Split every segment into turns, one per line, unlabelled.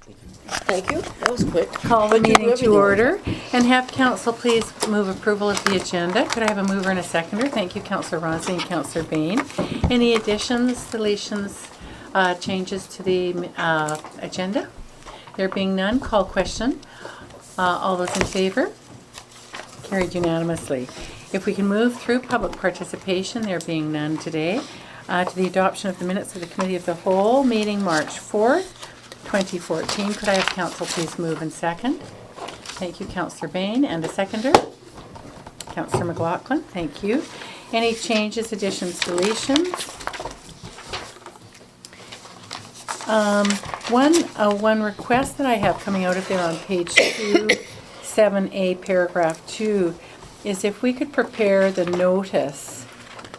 Thank you. That was quick.
Call the
But you do
meeting to
everything.
order and have council please move approval of the agenda. Could I have a mover and a seconder? Thank you, Councillor Ronsley and Councillor Bain. Any additions, deletions, changes to the agenda? There being none, call question. All those in favor? Carried unanimously. If we can move through public participation, there being none today, to the adoption of the minutes of the Committee of the Whole, meeting March 4th, 2014. Could I have council please move and second? Thank you, Councillor Bain. And a seconder? Councillor McLaughlin, thank you. Any changes, additions, deletions? One request that I have coming out of there on page 2, 7A, paragraph 2, is if we could prepare the notice,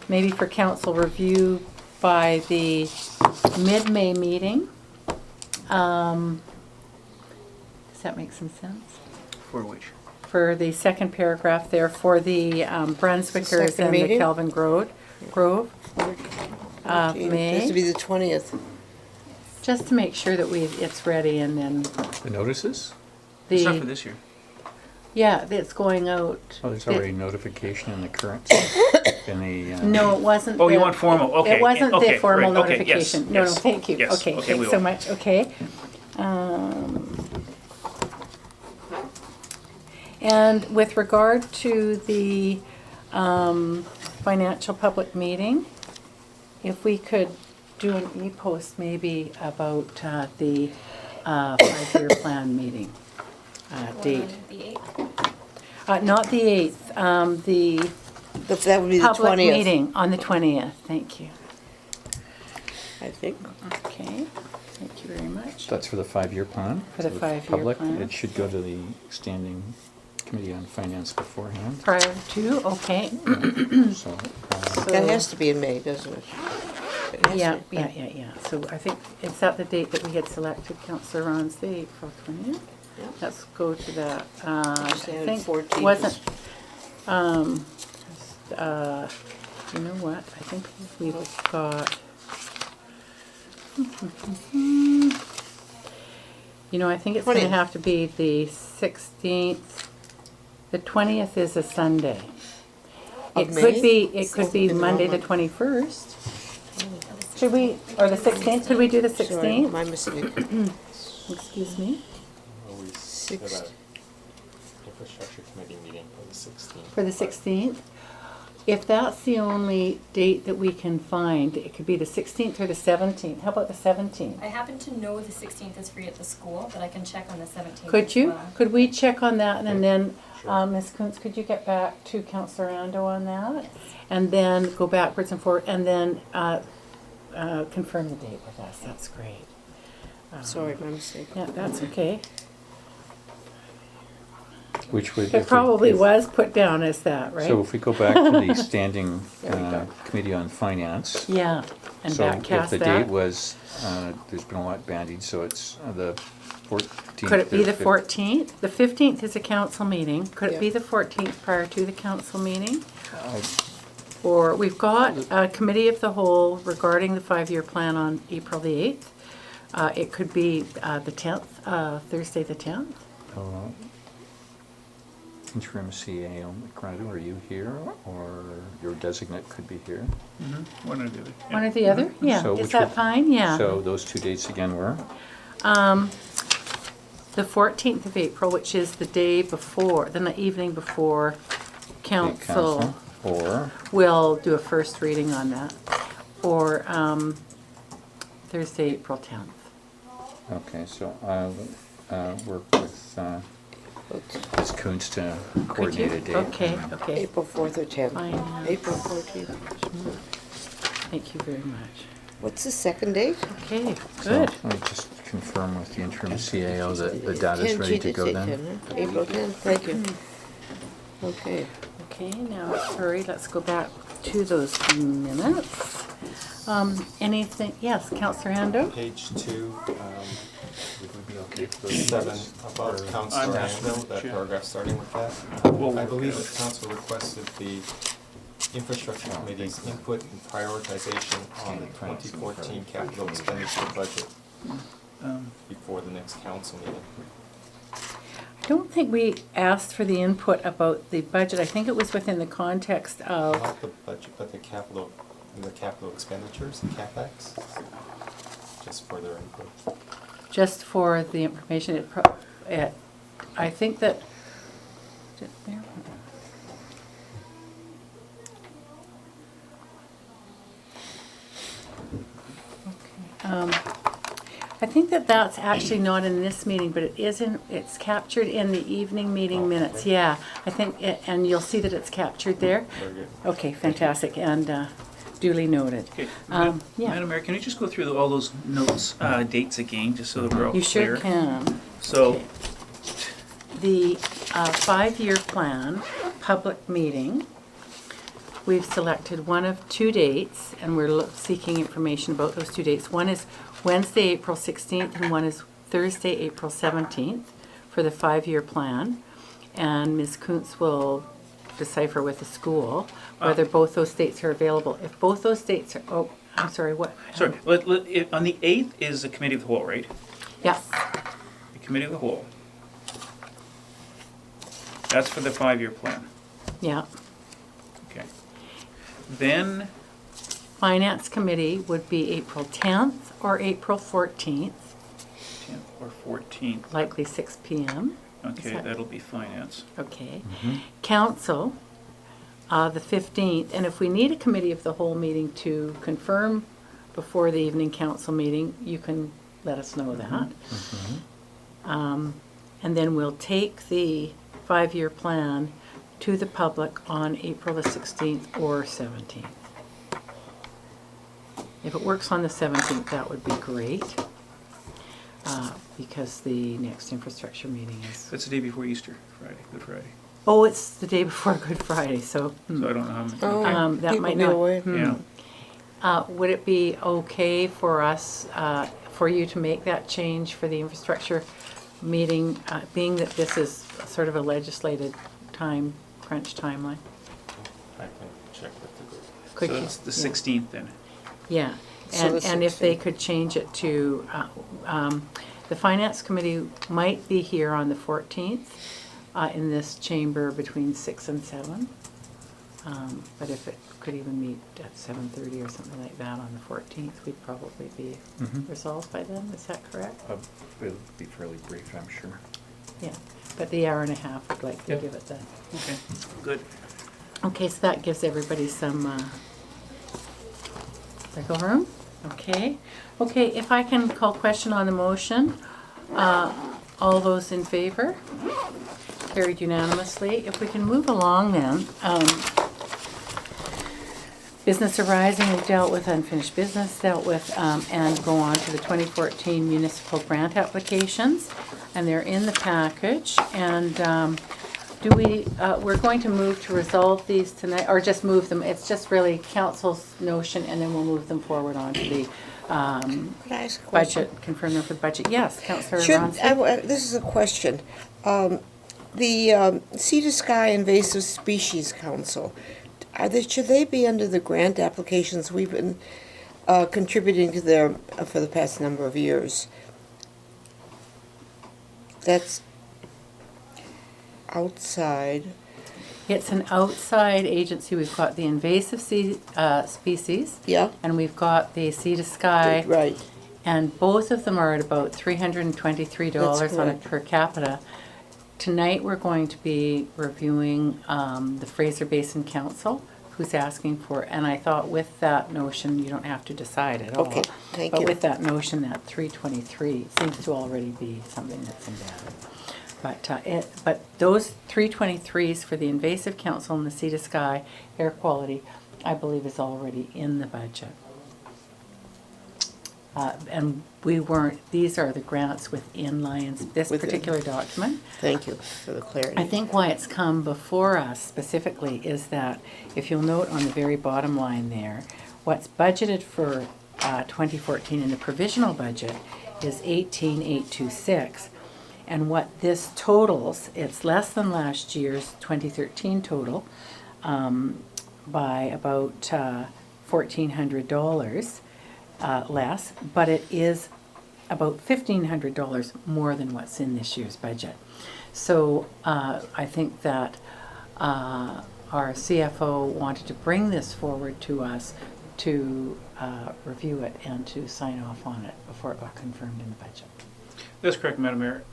maybe for council review by the mid-May meeting. Does that make some sense?
For which?
For the second paragraph there, for the Brunswickers
Second
and the
meeting?
Kelvin Grove, May.
This would be the 20th.
Just to make sure that it's ready, and then
The notices? It's not for
the,
this year.
yeah, it's going out.
Oh, there's already notification in the current, in the...
No, it wasn't.
Oh, you
the-
want formal, okay.
It wasn't
okay,
the formal
right, okay, yes,
notification. No, no,
yes,
thank you.
yes,
Okay,
we
thanks so
will.
much, okay. And with regard to the financial public meeting, if we could do an e-post maybe about the 5-year plan meeting date.
The 8th.
Not the 8th, the
That would be the 20th.
public meeting on the 20th. Thank you.
I think.
Okay, thank you very much.
That's for the 5-year plan?
For the
to
5-year
public.
plan.
It should go to the standing committee on finance beforehand.
Prior to, okay.
So,
That has to be in May, doesn't it? It has
Yeah,
to be.
yeah. So I think, is that the date that we had selected, Councillor Ron's, the April 20th?
Yeah.
Let's go to that. I
Standard
think
14th.
wasn't, you know what, I think we've got, you know, I think it's gonna
20th.
have to be the 16th. The 20th is a Sunday.
Of
It
May?
could be, it could be
In the
Monday the
wrong
21st. Should we, or the 16th, could we do the
Sorry,
16th?
my mistake.
Excuse me,
We
Six-
set a infrastructure committee meeting on the 16th.
for the 16th? If that's the only date that we can find, it could be the 16th or the 17th. How about the 17th?
I happen to know the 16th is free at the school, but I can check on the 17th.
Could
as
you?
well.
Could we check on that, and then,
Sure.
Ms. Kuntz, could you get back to Councillor Ando on that? And then go backwards and forward, and then confirm the date with us. That's great.
Sorry, my mistake.
Yeah, that's okay.
which would...
It probably was put down as that, right?
So if we go back to the standing
There we go.
committee on finance.
Yeah, and
So
backcast
if the
that.
date was, there's been a lot bandied, so it's the 14th.
Could it be the
or
14th? The 15th is a council meeting. Could it be
Yeah.
the 14th prior to the council meeting?
15th?
Or we've got a committee of the whole regarding the 5-year plan on April the 8th. It could be the 10th, Thursday the 10th.
Interim CAO McGrath, are you here, or your designate could be here?
One or the other.
One or the other? Yeah,
So
is
which
that
would-
fine? Yeah.
So those two dates again were?
The 14th of April, which is the day before, then the evening before
the
council.
Or,
We'll do a first reading on that. Or Thursday, April 10th.
okay, so I'll work with Ms. Kuntz to
Could you?
coordinate a date.
Okay, okay.
April 4th or 10th.
Fine, yeah.
April 14th.
Thank you very much.
What's the second date?
Okay,
So
good.
let me just confirm with the interim CAO that the data's
10,
ready
she
to
did
go
say
then.
10, huh? April 10th, thank you. Okay.
Okay, now, sorry, let's go back to those minutes. Anything, yes, Councillor Ando?
Page 2, would we be okay for those 7 above Council Asheville, that
yeah.
paragraph starting with that?
Well,
I believe the council requested the infrastructure committee's input and prioritization on the 2014 capital expenditure budget. before the next council meeting.
I don't think we asked for the input about the budget. I think it was within the context of,
Not the budget, but the capital expenditures, the CapEx, just for their input.
just for the information, I think that, I think that that's actually not in this meeting, but it's captured in the evening meeting minutes.
okay.
Yeah, I think, and you'll see that it's captured there.
Very good.
Okay, fantastic, and duly noted.
Okay,
Yeah.
Madam Mayor, can you just go through all those notes, dates again, just so that we're all
You
clear?
sure can.
So,
Okay. The 5-year plan, public meeting, we've selected one of 2 dates, and we're seeking information about those 2 dates. One is Wednesday, April 16th, and one is Thursday, April 17th for the 5-year plan. And Ms. Kuntz will decipher with the school whether both those dates are available. If both those dates are, oh, I'm sorry, what?
sorry, on the 8th is the committee of the whole, right?
Yeah,
The committee of the whole. That's for the 5-year plan,
yeah.
okay. Then,
Finance committee would be April 10th or April 14th,
10th or 14th,
likely 6 p.m.
okay,
that-
that'll be finance.
Okay. Council, the 15th, and if we need a committee of the whole meeting to confirm before the evening council meeting, you can let us know that. And then we'll take the 5-year plan to the public on April the 16th or 17th. If it works on the 17th, that would be great, because the next infrastructure meeting is,
That's the day before Easter, Friday, Good Friday.
oh, it's the day before Good Friday, so.
So I don't know how many.
Oh,
That
people
might
be
not.
away.
Yeah,
Would it be okay for us, for you to make that change for the infrastructure meeting, being that this is sort of a legislated crunch timeline?
I can check with the group.
Could
so
you?
it's the
Yeah.
16th then.
Yeah,
So
and
the
if they
16th.
could change it to, the finance committee might be here on the 14th, in this chamber between 6 and 7. But if it could even meet at 7:30 or something like that on the 14th, we'd probably be resolved by then, is that correct?
It'll be fairly brief, I'm sure.
Yeah, but the hour and a half would likely
Yeah.
give it the,
Okay, good.
okay, so that gives everybody some, wiggle room, okay? Okay, if I can call question on the motion, all those in favor? Carried unanimously. If we can move along then, business arising, we've dealt with unfinished business, dealt with, and go on to the 2014 municipal grant applications, and they're in the package, and we're going to move to resolve these tonight, or just move them, it's just really council's notion, and then we'll move them forward on to the
Could I ask a question?
budget, confirm them for the budget. Yes, Councillor
Should,
Ronsley?
this is a question. The Sea to Sky Invasive Species Council, should they be under the grant applications we've been contributing to their, for the past number of years? That's outside.
It's an outside agency. We've got the invasive sea species,
Yeah,
and we've got the Sea to Sky.
right.
And both of them are at about $323
That's
on a
correct.
per capita. Tonight, we're going to be reviewing the Fraser Basin Council, who's asking for, and I thought with that notion, you don't have to decide at all.
Okay, thank
But
you.
with that notion, that 323 seems to already be something that's embedded. But those 323s for the Invasive Council and the Sea to Sky air quality, I believe is already in the budget. And these are the grants within Lions, this
Within.
particular document.
Thank you for the clarity.
I think why it's come before us specifically is that, if you'll note on the very bottom line there, what's budgeted for 2014 in the provisional budget is 18,826. And what this totals, it's less than last year's 2013 total by about $1,400 less, but it is about $1,500 more than what's in this year's budget. So I think that our CFO wanted to bring this forward to us to review it and to sign off on it before it got confirmed in the budget.
That's correct, Madam Mayor,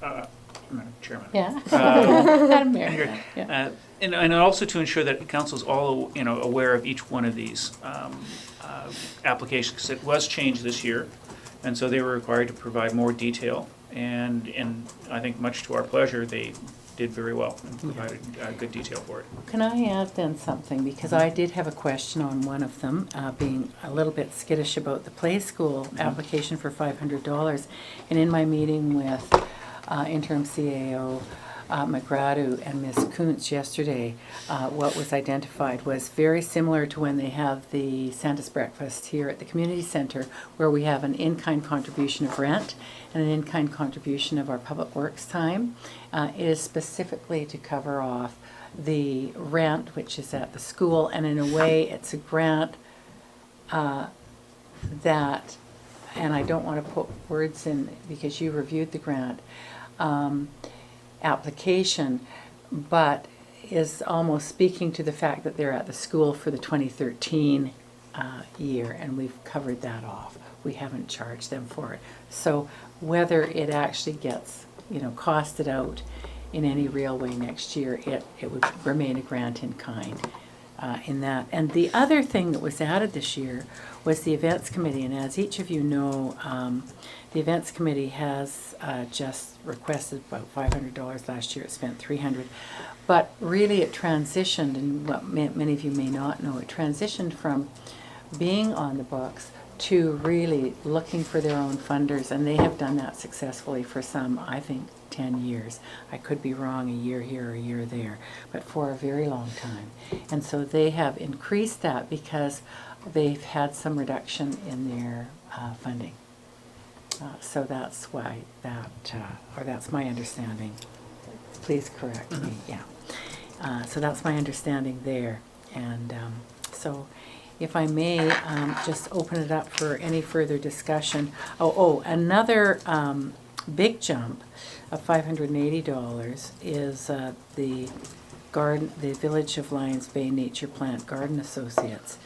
Madam Chairman.
Yeah.
Uh,
Madam Mayor. Yeah.
And also to ensure that council's all, aware of each one of these applications, because it was changed this year, and so they were required to provide more detail, and I think much to our pleasure, they did very well and provided good detail for it.
Can I add then something? Because I did have a question on one of them, being a little bit skittish about the play school application for $500. And in my meeting with interim CAO McGradu and Ms. Kuntz yesterday, what was identified was very similar to when they have the Santa's breakfast here at the community center, where we have an in-kind contribution of rent and an in-kind contribution of our public works time. It is specifically to cover off the rent, which is at the school, and in a way it's a grant that, and I don't want to put words in because you reviewed the grant application, but is almost speaking to the fact that they're at the school for the 2013 year, and we've covered that off. We haven't charged them for it. So whether it actually gets, costed out in any real way next year, it would remain a grant in kind in that. And the other thing that was added this year was the events committee, and as each of you know, the events committee has just requested about $500 last year. It spent $300, but really it transitioned, and what many of you may not know, it transitioned from being on the books to really looking for their own funders, and they have done that successfully for some, I think, 10 years. I could be wrong, a year here, a year there, but for a very long time. And so they have increased that because they've had some reduction in their funding. So that's why that, or that's my understanding. Please correct me, yeah. So that's my understanding there. And so if I may just open it up for any further discussion. Another big jump of $580 is the Village of Lions Bay Nature Plant Garden Associates.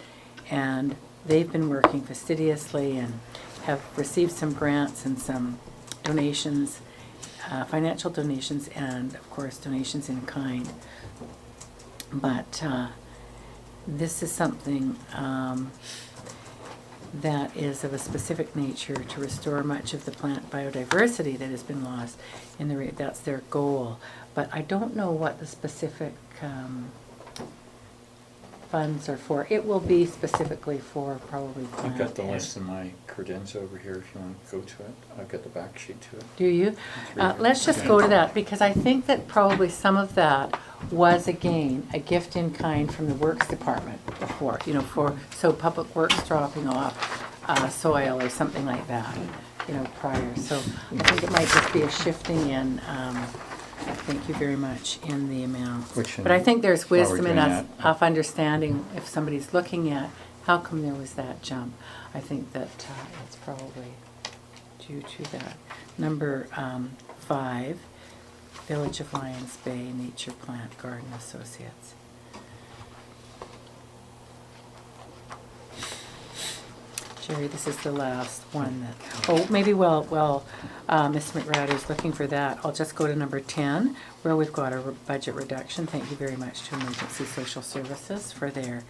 And they've been working fastidiously and have received some grants and some donations, financial donations, and of course donations in kind. But this is something that is of a specific nature to restore much of the plant biodiversity that has been lost. That's their goal. But I don't know what the specific funds are for. It will be specifically for probably plant.
I've got the
care.
list in my credenza over here if you want to go to it. I've got the back sheet to it.
Do you? Let's just go to that, because I think that probably some of that was, again, a gift in kind from the Works Department before, so Public Works dropping off soil or something like that, prior. So I think it might just be a shifting in, thank you very much, in the amount. But I think there's wisdom in us of understanding if somebody's looking at how come there was that jump. I think that it's probably due to that. Number 5, Village of Lions Bay Nature Plant Garden Associates. Jerry, this is the last one that, maybe Ms. McRae is looking for that. I'll just go to number 10, where we've got a budget reduction. Thank you very much to Emergency Social Services for their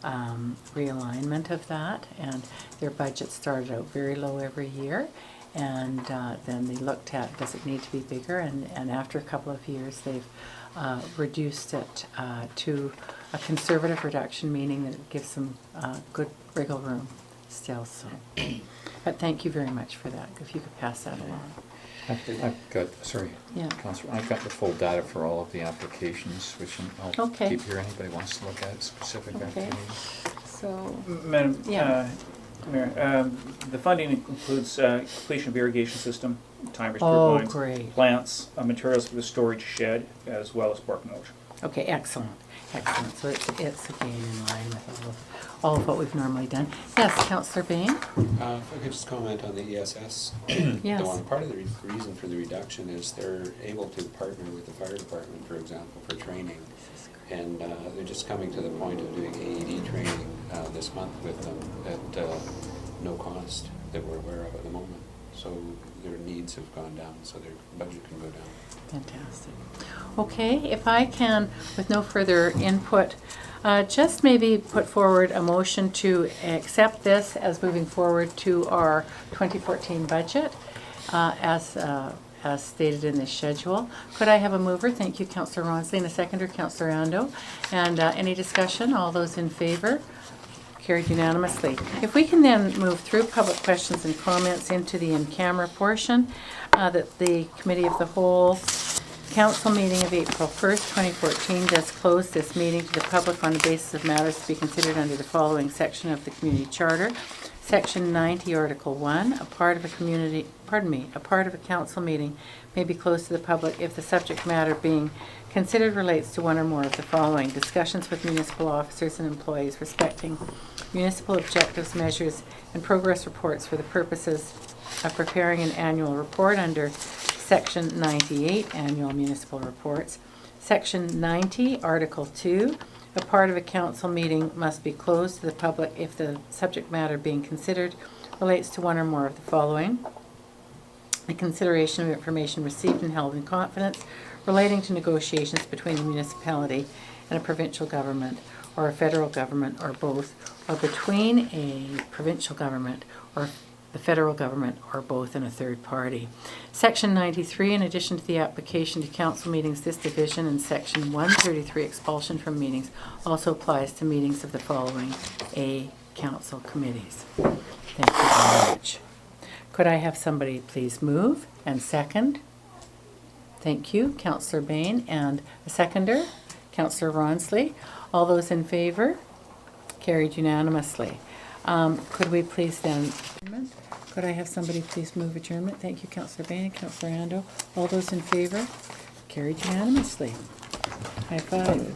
realignment of that. And their budget started out very low every year. And then they looked at, does it need to be bigger? And after a couple of years, they've reduced it to a conservative reduction, meaning that it gives them good wriggle room still. So, but thank you very much for that. If you could pass that along.
I've got, sorry,
Yeah.
Councillor, I've got the full data for all of the applications, which I'll
Okay.
keep here. Anybody wants to look at specific
Okay.
activities?
So,
Madam
Yeah.
Mayor, the funding includes completion of irrigation system, time restored lines,
great.
plants, materials for the storage shed, as well as park mulch.
Okay, excellent, excellent. So it's again in line with all of what we've normally done. Yes, Councillor Bain?
If I could just comment on the ESS.
Yes.
The one part of the reason for the reduction is they're able to partner with the fire department, for example, for training. And they're just coming to the point of doing AED training this month with them at no cost that we're aware of at the moment. So their needs have gone down, so their budget can go down.
Fantastic. Okay, if I can, with no further input, just maybe put forward a motion to accept this as moving forward to our 2014 budget as stated in this schedule. Could I have a mover? Thank you, Councillor Ronsley, and a seconder, Councillor Ando. And any discussion? All those in favor? Carried unanimously. If we can then move through public questions and comments into the in-camera portion, that the Committee of the Whole Council meeting of April 1st, 2014 does close this meeting to the public on the basis of matters to be considered under the following section of the Community Charter. Section 90, Article 1, a part of a council meeting may be closed to the public if the subject matter being considered relates to one or more of the following: discussions with municipal officers and employees respecting municipal objectives, measures, and progress reports for the purposes of preparing an annual report under Section 98, Annual Municipal Reports. Section 90, Article 2, a part of a council meeting must be closed to the public if the subject matter being considered relates to one or more of the following: the consideration of information received and held in confidence relating to negotiations between a municipality and a provincial government or a federal government or both, or between a provincial government or the federal government or both and a third party. Section 93, in addition to the application to council meetings, this division in Section 133, expulsion from meetings, also applies to meetings of the following A, council committees. Thank you very much. Could I have somebody please move and second? Thank you, Councillor Bain, and a seconder, Councillor Ronsley. All those in favor? Carried unanimously. Could we please then, could I have somebody please move adjournment? Thank you, Councillor Bain and Councillor Ando. All those in favor? Carried unanimously. High five.